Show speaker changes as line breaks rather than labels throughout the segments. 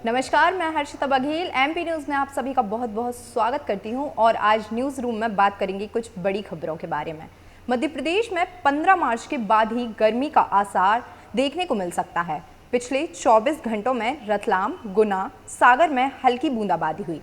नमस्कार, मैं Harshita Baghel MP news में आप सभी का बहुत बहुत स्वागत करती हूं और आज न्यूज़ रूम में बात करेंगे कुछ बड़ी खबरों के बारे में। मध्य प्रदेश में 15 मार्च के बाद ही गर्मी का आसार देखने को मिल सकता है। पिछले 24 घंटों में रतलाम, गुना, सागर में हल्की बूंदाबांदी हुई।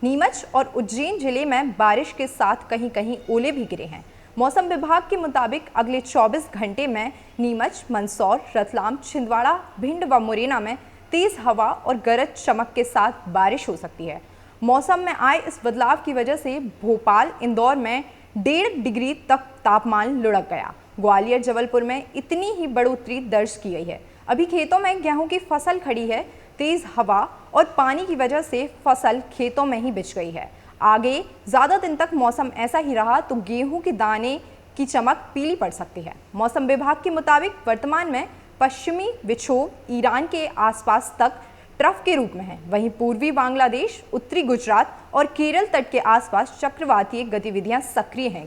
नीमच और उज्जैन जिले में बारिश के साथ कहीं कहीं ओले भी गिरे हैं। मौसम विभाग के मुताबिक अगले 24 घंटे में नीमच, मंदसौर, रतलाम, छिंदवाड़ा, भिंड व मुरैना में तेज हवा और गरज चमक के साथ बारिश हो सकती है। मौसम में आए इस बदलाव की वजह से भोपाल, इंदौर में 1.5 डिग्री तक तापमान लुढ़क गया। ग्वालियर, जबलपुर में इतनी ही बढ़ोतरी दर्ज की गई है। अभी खेतों में गेहूं की फसल खड़ी है। तेज हवा और पानी की वजह से फसल खेतों में ही बिछ गई है। आगे ज़्यादा दिन तक मौसम ऐसा ही रहा तो गेहूं के दाने की चमक पीली पड़ सकती है। मौसम विभाग के मुताबिक वर्तमान में पश्चिमी विक्षोभ ईरान के आसपास तक ट्रफ के रूप में है। वहीं पूर्वी बांग्लादेश, उत्तरी गुजरात और केरल तट के आसपास चक्रवातीय गतिविधियां सक्रिय हैं।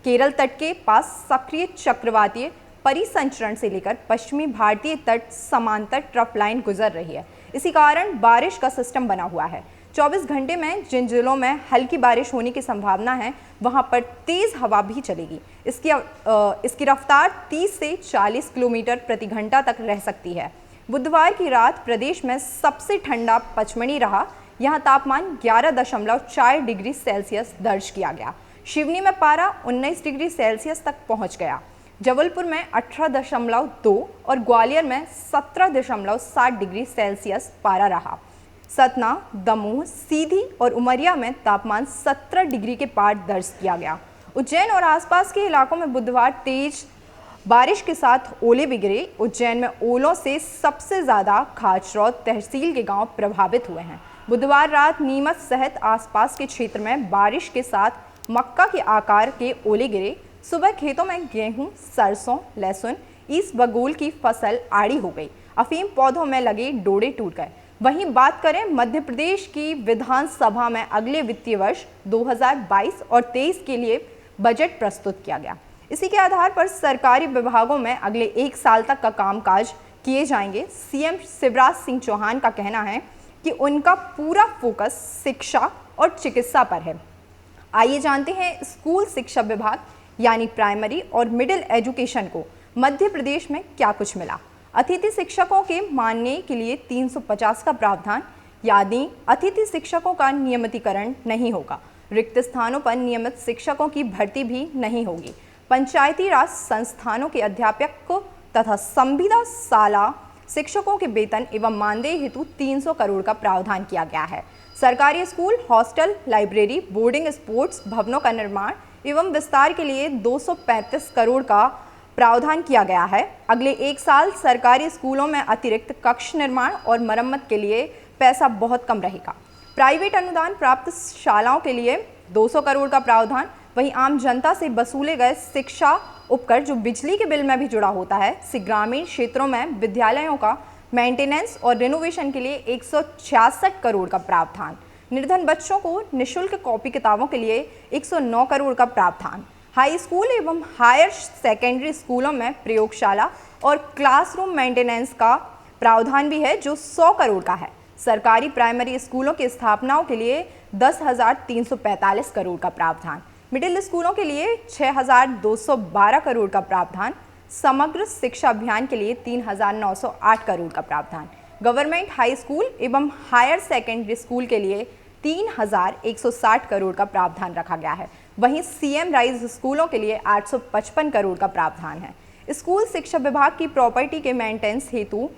केरल तट के पास सक्रिय चक्रवातीय परिसंचरण से लेकर पश्चिमी भारतीय तट समांतर ट्रफ लाइन गुजर रही है। इसी कारण बारिश का सिस्टम बना हुआ है। 24 घंटे में जिन जिलों में हल्की बारिश होने की संभावना है वहां पर तेज हवा भी चलेगी। इसकी रफ्तार 30 से 40 किलोमीटर प्रति घंटा तक रह सकती है। बुधवार की रात प्रदेश में सबसे ठंडा पचमढ़ी रहा। यहां तापमान 11.4 डिग्री सेल्सियस दर्ज किया गया। सिवनी में पारा 19 डिग्री सेल्सियस तक पहुंच गया। जबलपुर में 18.2 और ग्वालियर में 17.7 डिग्री सेल्सियस पारा रहा। सतना, दमोह, सीधी और उमरिया में तापमान 17 डिग्री के पार दर्ज किया गया। उज्जैन और आसपास के इलाकों में बुधवार तेज बारिश के साथ ओले भी गिरे। उज्जैन में ओलों से सबसे ज़्यादा खाचरौद तहसील के गांव प्रभावित हुए हैं। बुधवार रात नीमच सहित आसपास के क्षेत्र में बारिश के साथ मक्का के आकार के ओले गिरे। सुबह खेतों में गेहूं, सरसों, लहसुन, ईस बगोल की फसल आड़ी हो गई। अफीम पौधों में लगे डोडे टूट गए। वहीं बात करें मध्य प्रदेश की विधानसभा में अगले वित्तीय वर्ष 2022 और 23 के लिए बजट प्रस्तुत किया गया। इसी के आधार पर सरकारी विभागों में अगले 1 साल तक का कामकाज किए जाएंगे। सीएम शिवराज सिंह चौहान का कहना है कि उनका पूरा फोकस शिक्षा और चिकित्सा पर है। आइए जानते हैं स्कूल शिक्षा विभाग यानी प्राइमरी और मिडिल एजुकेशन को मध्य प्रदेश में क्या कुछ मिला। अतिथि शिक्षकों के मानने के लिए 350 का प्रावधान, यानी अतिथि शिक्षकों का नियमितीकरण नहीं होगा। रिक्त स्थानों पर नियमित शिक्षकों की भर्ती भी नहीं होगी। पंचायती राज संस्थानों के अध्यापकों तथा संविदा शाला शिक्षकों के वेतन एवं मानदेय हेतु 300 करोड़ का प्रावधान किया गया है। सरकारी school, hostel, library, boarding, sports भवनों का निर्माण एवं विस्तार के लिए 235 करोड़ का प्रावधान किया गया है। अगले 1 साल सरकारी स्कूलों में अतिरिक्त कक्ष निर्माण और मरम्मत के लिए पैसा बहुत कम रहेगा। प्राइवेट अनुदान प्राप्त शालाओं के लिए 200 करोड़ का प्रावधान। वहीं आम जनता से वसूले गए शिक्षा उपकर जो बिजली के बिल में भी जुड़ा होता है, से ग्रामीण क्षेत्रों में विद्यालयों का मेंटेनेंस और रिनोवेशन के लिए 166 करोड़ का प्रावधान। निर्धन बच्चों को निःशुल्क कॉपी किताबों के लिए 109 करोड़ का प्रावधान। हाई स्कूल एवं हायर सेकेंडरी स्कूलों में प्रयोगशाला और क्लासरूम मेंटेनेंस का प्रावधान भी है जो 100 करोड़ का है। सरकारी प्राइमरी स्कूलों की स्थापनाओं के लिए 10,345 करोड़ का प्रावधान। मिडिल स्कूलों के लिए 6,212 करोड़ का प्रावधान। समग्र शिक्षा अभियान के लिए 3,908 करोड़ का प्रावधान। गवर्नमेंट हाई स्कूल एवं हायर सेकेंडरी स्कूल के लिए 3,160 करोड़ का प्रावधान रखा गया है। वहीं सीएम राइज स्कूलों के लिए 855 करोड़ का प्रावधान है। स्कूल शिक्षा विभाग की प्रॉपर्टी के मेंटेनेंस हेतु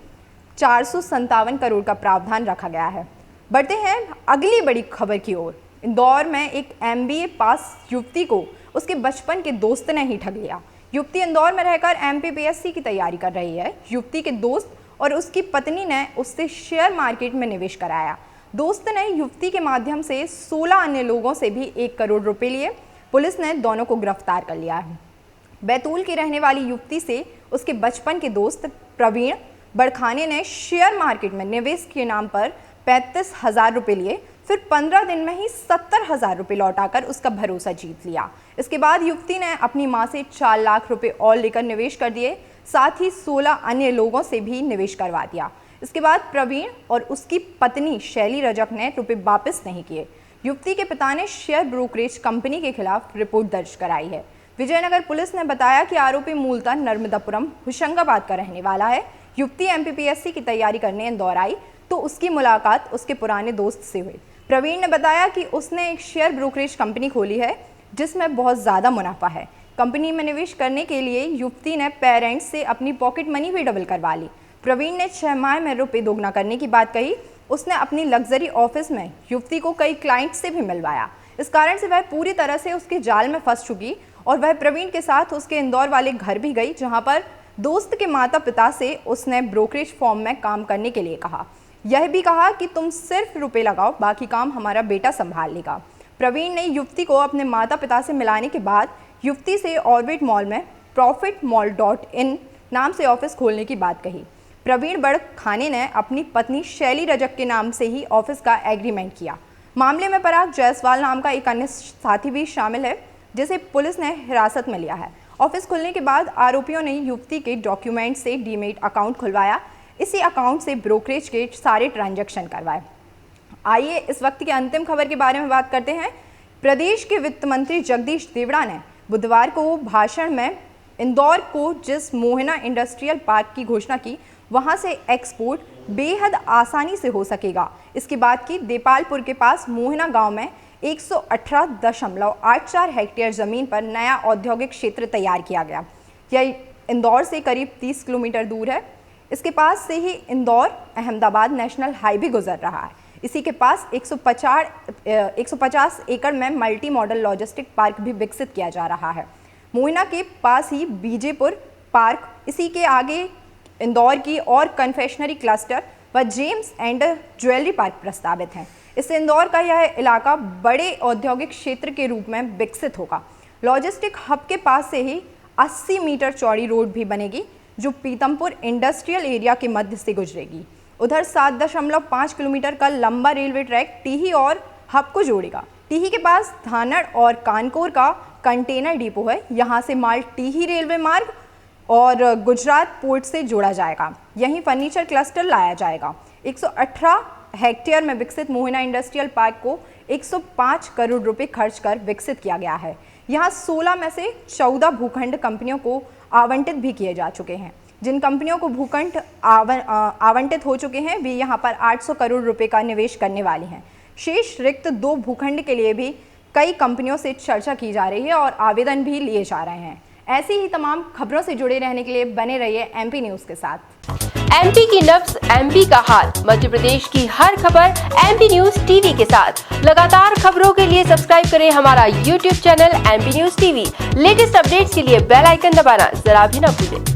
457 करोड़ का प्रावधान रखा गया है। बढ़ते हैं अगली बड़ी खबर की ओर। इंदौर में एक एमबीए पास युवती को उसके बचपन के दोस्त ने ही ठग लिया। युवती इंदौर में रहकर एमपीपीएससी की तैयारी कर रही है। युवती के दोस्त और उसकी पत्नी ने उससे शेयर मार्केट में निवेश कराया। दोस्त ने युवती के माध्यम से 16 अन्य लोगों से भी 1 करोड़ रुपए लिए। पुलिस ने दोनों को गिरफ्तार कर लिया है। बैतूल की रहने वाली युवती से उसके बचपन के दोस्त प्रवीण बड़खाने ने शेयर मार्केट में निवेश के नाम पर 35,000 रुपये लिए। फिर 15 दिन में ही 70,000 रुपये लौटाकर उसका भरोसा जीत लिया। इसके बाद युवती ने अपनी मां से 4 लाख रुपए और लेकर निवेश कर दिए। साथ ही 16 अन्य लोगों से भी निवेश करवा दिया। इसके बाद प्रवीण और उसकी पत्नी शैली रजक ने रुपए वापस नहीं किए। युवती के पिता ने शेयर ब्रोकरेज कंपनी के खिलाफ रिपोर्ट दर्ज कराई है। विजयनगर पुलिस ने बताया कि आरोपी मूलतः नर्मदापुरम होशंगाबाद का रहने वाला है। युवती MPPSC की तैयारी करने इंदौर आई तो उसकी मुलाकात उसके पुराने दोस्त से हुई। प्रवीण ने बताया कि उसने एक शेयर ब्रोकरेज कंपनी खोली है जिसमें बहुत ज़्यादा मुनाफा है। कंपनी में निवेश करने के लिए युवती ने पेरेंट्स से अपनी पॉकेट मनी भी डबल करवा ली। प्रवीण ने 6 माह में रुपए दोगुना करने की बात कही। उसने अपनी लग्जरी ऑफिस में युवती को कई क्लाइंट से भी मिलवाया। इस कारण से वह पूरी तरह से उसके जाल में फंस चुकी और वह प्रवीण के साथ उसके इंदौर वाले घर भी गई, जहां पर दोस्त के माता पिता से उसने ब्रोकरेज फॉर्म में काम करने के लिए कहा। यह भी कहा कि तुम सिर्फ रुपए लगाओ, बाकी काम हमारा बेटा संभाल लेगा। प्रवीण ने युवती को अपने माता पिता से मिलाने के बाद युवती से ऑर्बिट मॉल में profitmall.in नाम से ऑफिस खोलने की बात कही। प्रवीण बड़खाने ने अपनी पत्नी शैली रजक के नाम से ही ऑफिस का एग्रीमेंट किया। मामले में पराग जायसवाल नाम का एक अन्य साथी भी शामिल है, जिसे पुलिस ने हिरासत में लिया है। ऑफिस खुलने के बाद आरोपियों ने युवती के डॉक्यूमेंट से डीमेट अकाउंट खुलवाया। इसी अकाउंट से ब्रोकरेज के सारे ट्रांजैक्शन करवाए। आइए इस वक्त की अंतिम खबर के बारे में बात करते हैं। प्रदेश के वित्त मंत्री जगदीश देवड़ा ने बुधवार को भाषण में इंदौर को जिस मोहना इंडस्ट्रियल पार्क की घोषणा की, वहां से एक्सपोर्ट बेहद आसानी से हो सकेगा। इसकी बात की देपालपुर के पास मोहना गांव में 118.84 हेक्टेयर जमीन पर नया औद्योगिक क्षेत्र तैयार किया गया। यह इंदौर से करीब 30 किलोमीटर दूर है। इसके पास से ही इंदौर अहमदाबाद नेशनल हाईवे गुजर रहा है। इसी के पास 150 एकड़ में मल्टी मॉडल लॉजिस्टिक पार्क भी विकसित किया जा रहा है। मोहना के पास ही बीजेपुर पार्क, इसी के आगे इंदौर की और कन्फेक्शनरी क्लस्टर व जेम्स एंड ज्वेलरी पार्क प्रस्तावित हैं। इससे इंदौर का यह इलाका बड़े औद्योगिक क्षेत्र के रूप में विकसित होगा। लॉजिस्टिक हब के पास से ही 80 मीटर चौड़ी रोड भी बनेगी, जो पीतमपुर इंडस्ट्रियल एरिया के मध्य से गुजरेगी। उधर 7.5 किलोमीटर का लंबा रेलवे ट्रैक टीही और हब को जोड़ेगा। टीही के पास धानड़ और कानकोर का कंटेनर डिपो है। यहाँ से माल टीही रेलवे मार्ग और गुजरात पोर्ट से जोड़ा जाएगा। यहीं फर्नीचर क्लस्टर लाया जाएगा। 118 हेक्टेयर में विकसित मोहना इंडस्ट्रियल पार्क को 105 करोड़ रुपए खर्च कर विकसित किया गया है। यहाँ 16 में से 14 भूखंड कंपनियों को आवंटित भी किए जा चुके हैं। जिन कंपनियों को भूखंड आवंटित हो चुके हैं, वे यहाँ पर 800 करोड़ रुपए का निवेश करने वाली हैं। शेष रिक्त 2 भूखंड के लिए भी कई कंपनियों से चर्चा की जा रही है और आवेदन भी लिए जा रहे हैं। ऐसी ही तमाम खबरों से जुड़े रहने के लिए बने रहिए MP न्यूज़ के साथ।
MP की नब्ज, MP का हाल, मध्य प्रदेश की हर खबर MP न्यूज़ TV के साथ। लगातार खबरों के लिए सब्सक्राइब करें हमारा YouTube channel MP news TV। Latest updates के लिए बेल आइकन दबाना जरा भी न भूलें।